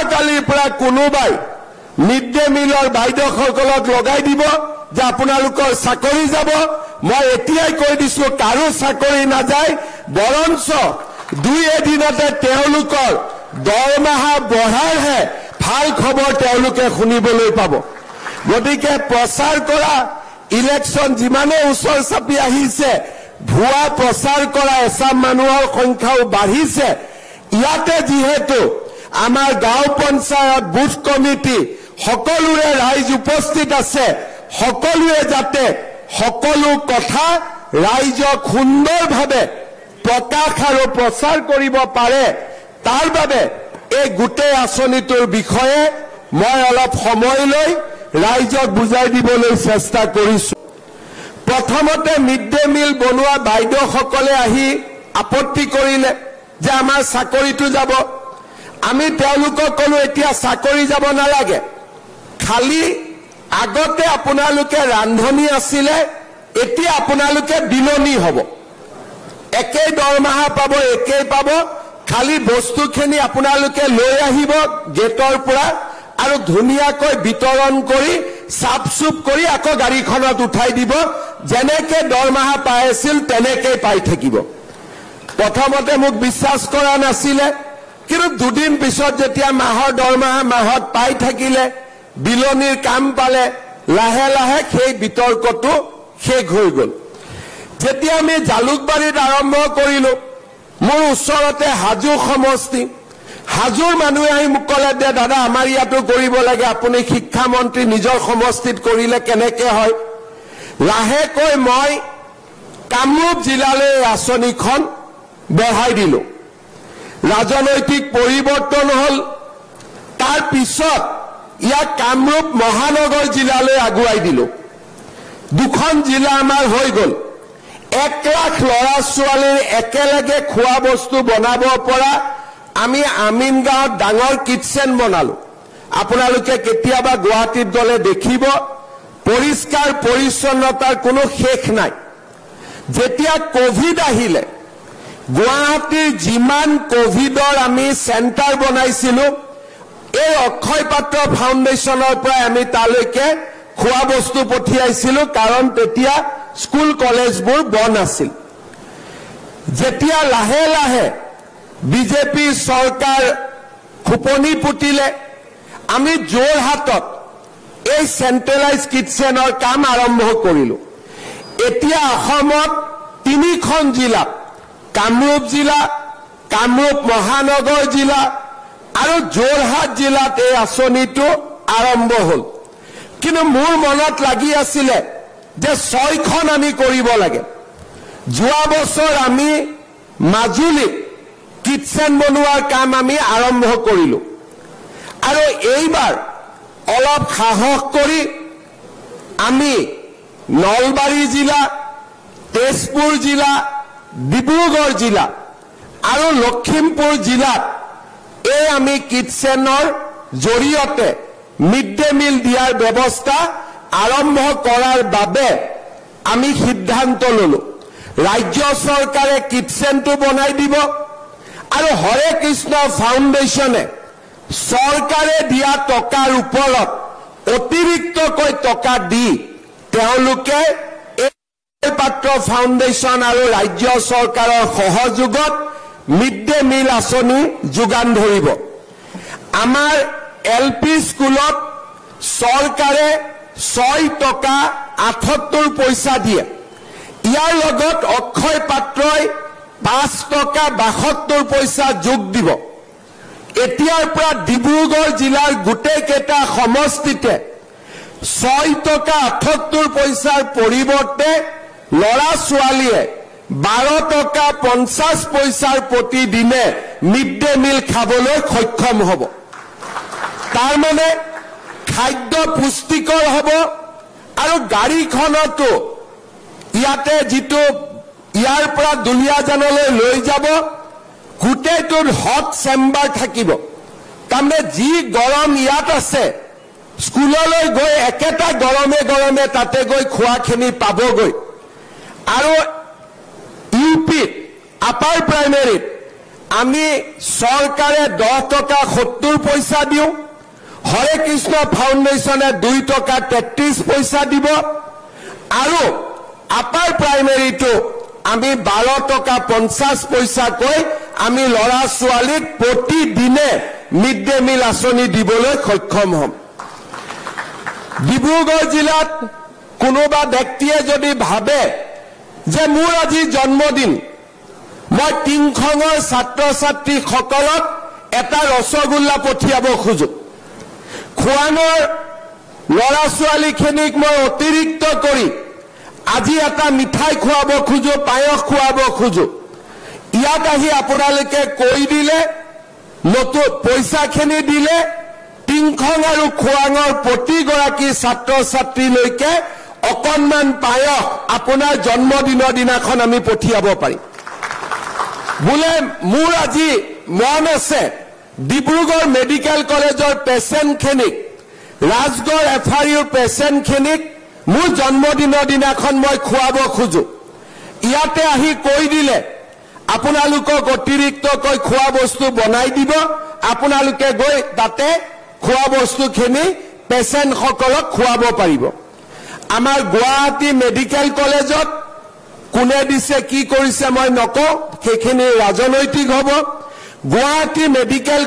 অহাকালিৰ পৰা কোনোবাই mid day মিলৰ বাইদেউসকলক লগাই দিব যে আপোনালোকৰ চাকৰি যাব। মই এতিয়াই কৈ দিছো কাৰো চাকৰি নাযায়, বৰঞ্চ দুই এদিনতে তেওঁলোকৰ দৰমহা বঢ়াৰহে ভাল খবৰ তেওঁলোকে শুনিবলৈ পাব। গতিকে প্ৰচাৰ কৰা ইলেকশ্যন যিমানে ওচৰ চাপি আহিছে, ভুৱা প্ৰচাৰ কৰা এচাম মানুহৰ সংখ্যাও বাঢ়িছে। ইয়াতে যিহেতু আমাৰ গাঁও পঞ্চায়ত বুথ কমিটি সকলোৰে ৰাইজ উপস্থিত আছে, সকলোৱে যাতে সকলো কথা ৰাইজক সুন্দৰভাৱে প্ৰকাশ আৰু প্ৰচাৰ কৰিব পাৰে, তাৰ বাবে এই গোটেই আঁচনিটোৰ বিষয়ে মই অলপ সময় লৈ ৰাইজক বুজাই দিবলৈ চেষ্টা কৰিছো। প্ৰথমতে মিড ডে মিল বনোৱা বাইদেউসকলে আহি আপত্তি কৰিলে যে আমাৰ চাকৰিটো যাব। আমি তেওঁলোকক ক'লো এতিয়া চাকৰি যাব নালাগে, খালি আগতে আপোনালোকে ৰান্ধনি আছিলে, এতিয়া আপোনালোকে বিলনী হ'ব, একেই দৰমহা পাব, একেই পাব, খালি বস্তুখিনি আপোনালোকে লৈ আহিব গেটৰ পৰা আৰু ধুনীয়াকৈ বিতৰণ কৰি চাফ চুপ কৰি আকৌ গাড়ীখনত উঠাই দিব, যেনেকে দৰমহা পাই আছিল তেনেকেই পাই থাকিব। প্ৰথমতে মোক বিশ্বাস কৰা নাছিলে, কিন্তু দুদিন পিছত যেতিয়া মাহৰ দৰমহা মাহত পাই থাকিলে, বিলনীৰ কাম পালে, লাহে লাহে সেই বিতৰ্কটো শেষ হৈ গ'ল। যেতিয়া আমি জালুকবাৰীত আৰম্ভ কৰিলো, মোৰ ওচৰতে হাজো সমষ্টি, হাজোৰ মানুহে আহি মোক ক'লে যে দাদা আমাৰ ইয়াতো কৰিব লাগে, আপুনি শিক্ষামন্ত্ৰী নিজৰ সমষ্টিত কৰিলে কেনেকে হয়। লাহেকৈ মই কামৰূপ জিলালৈ আঁচনিখন বঢ়াই দিলো। ৰাজনৈতিক পৰিৱৰ্তন হ'ল, তাৰ পিছত ইয়াক কামৰূপ মহানগৰ জিলালৈ আগুৱাই দিলো। দুখন জিলা আমাৰ হৈ গ'ল। 1 লাখ ল'ৰা ছোৱালীৰ একেলগে খোৱা বস্তু বনাব পৰা আমি আমিনগাঁৱত ডাঙৰ কিটচেন বনালো। আপোনালোকে কেতিয়াবা গুৱাহাটীত গ'লে দেখিব, পৰিষ্কাৰ পৰিচ্ছন্নতাৰ কোনো শেষ নাই। যেতিয়া কোভিড আহিলে, গুৱাহাটীৰ যিমান কোভিডৰ আমি চেণ্টাৰ বনাইছিলো, এই অক্ষয় পাত্ৰ ফাউণ্ডেশ্যনৰ পৰা আমি তালৈকে খোৱা বস্তু পঠিয়াইছিলো, কাৰণ তেতিয়া স্কুল কলেজবোৰ বন্ধ আছিল। যেতিয়া লাহে লাহে বিজেপি চৰকাৰ খোপনি পুতিলে, আমি যোৰহাটত এই চেণ্ট্ৰেলাইজ কিটচেনৰ কাম আৰম্ভ কৰিলো। এতিয়া অসমত 3খন জিলা, কামৰূপ জিলা, কামৰূপ মহানগৰ জিলা আৰু যোৰহাট জিলাত এই আঁচনিটো আৰম্ভ হ'ল। কিন্তু মোৰ মনত লাগি আছিলে যে 6খন আমি কৰিব লাগে। যোৱা বছৰ আমি মাজুলীত কিটচেন বনোৱাৰ কাম আমি আৰম্ভ কৰিলো, আৰু এইবাৰ অলপ সাহস কৰি আমি নলবাৰী জিলা, তেজপুৰ জিলা, ডিব্ৰুগড় জিলা আৰু লখিমপুৰ জিলাত এই আমি কিটচেনৰ জৰিয়তে মিড ডে মিল দিয়াৰ ব্যৱস্থা আৰম্ভ কৰাৰ বাবে আমি সিদ্ধান্ত ললো। ৰাজ্য চৰকাৰে কিটচেনটো বনাই দিব, আৰু হৰে কৃষ্ণ ফাউণ্ডেশ্যনে চৰকাৰে দিয়া টকাৰ ওপৰত অতিৰিক্তকৈ টকা দি তেওঁলোকে এই পাত্ৰ ফাউণ্ডেশ্যন আৰু ৰাজ্য চৰকাৰৰ সহযোগত মিড ডে মিল আঁচনি যোগান ধৰিব। আমাৰ LP স্কুলত চৰকাৰে 6 টকা 78 পইচা দিয়ে। ইয়াৰ লগত অক্ষয় পাত্ৰই 5 টকা 72 পইচা যোগ দিব। এতিয়াৰ পৰা ডিব্ৰুগড় জিলাৰ গোটেইকেইটা সমষ্টিতে 6 টকা 78 পইচাৰ পৰিৱৰ্তে ল'ৰা ছোৱালীয়ে 12 টকা 50 পইচাৰ প্ৰতিদিনে মিড ডে মিল খাবলৈ সক্ষম হ'ব। তাৰ মানে খাদ্য পুষ্টিকৰ হ'ব, আৰু গাড়ীখনতো ইয়াতে যিটো ইয়াৰ পৰা দুলীয়াজানলৈ লৈ যাব, গোটেইটোত হট চেম্বাৰ থাকিব। তাৰমানে যি গৰম ইয়াত আছে, স্কুললৈ গৈ একেটা গৰমে গৰমে তাতে গৈ খোৱাখিনি পাবগৈ। আৰু UPত আপাৰ প্ৰাইমেৰীত আমি চৰকাৰে 10 টকা 70 পইচা দিওঁ, হৰে কৃষ্ণ ফাউণ্ডেশ্যনে 2 টকা 33 পইচা দিব, আৰু আপাৰ প্ৰাইমেৰীটো আমি 12 টকা 50 পইচাকৈ আমি ল'ৰা ছোৱালীক প্ৰতিদিনে মিড ডে মিল আঁচনি দিবলৈ সক্ষম হ'ম। ডিব্ৰুগড় জিলাত কোনোবা ব্যক্তিয়ে যদি ভাবে যে মোৰ আজি জন্মদিন, মই টিংখঙৰ ছাত্ৰ ছাত্ৰীসকলক এটা ৰসগোল্লা পঠিয়াব খোজো, খোৱাঙৰ ল'ৰা ছোৱালীখিনিক মই অতিৰিক্ত কৰি আজি এটা মিঠাই খুৱাব খোজো, পায়স খুৱাব খোজো, ইয়াত আহি আপোনালোকে কৈ দিলে, নতুন পইচাখিনি দিলে টিংখং আৰু খোৱাঙৰ প্ৰতিগৰাকী ছাত্ৰ ছাত্ৰীলৈকে অকণমান পায়স আপোনাৰ জন্মদিনৰ দিনাখন আমি পঠিয়াব পাৰিম। বোলে মোৰ আজি মন আছে ডিব্ৰুগড় মেডিকেল কলেজৰ পেচেণ্টখিনিক, ৰাজগড় FRUৰ পেচেণ্টখিনিক মোৰ জন্মদিনৰ দিনাখন মই খুৱাব খোজো, ইয়াতে আহি কৈ দিলে আপোনালোকক অতিৰিক্তকৈ খোৱা বস্তু বনাই দিব, আপোনালোকে গৈ তাতে খোৱা বস্তুখিনি পেচেণ্টসকলক খুৱাব পাৰিব। আমাৰ গুৱাহাটী মেডিকেল কলেজত কোনে দিছে কি কৰিছে মই নকওঁ, সেইখিনি ৰাজনৈতিক হ'ব। গুৱাহাটী মেডিকেল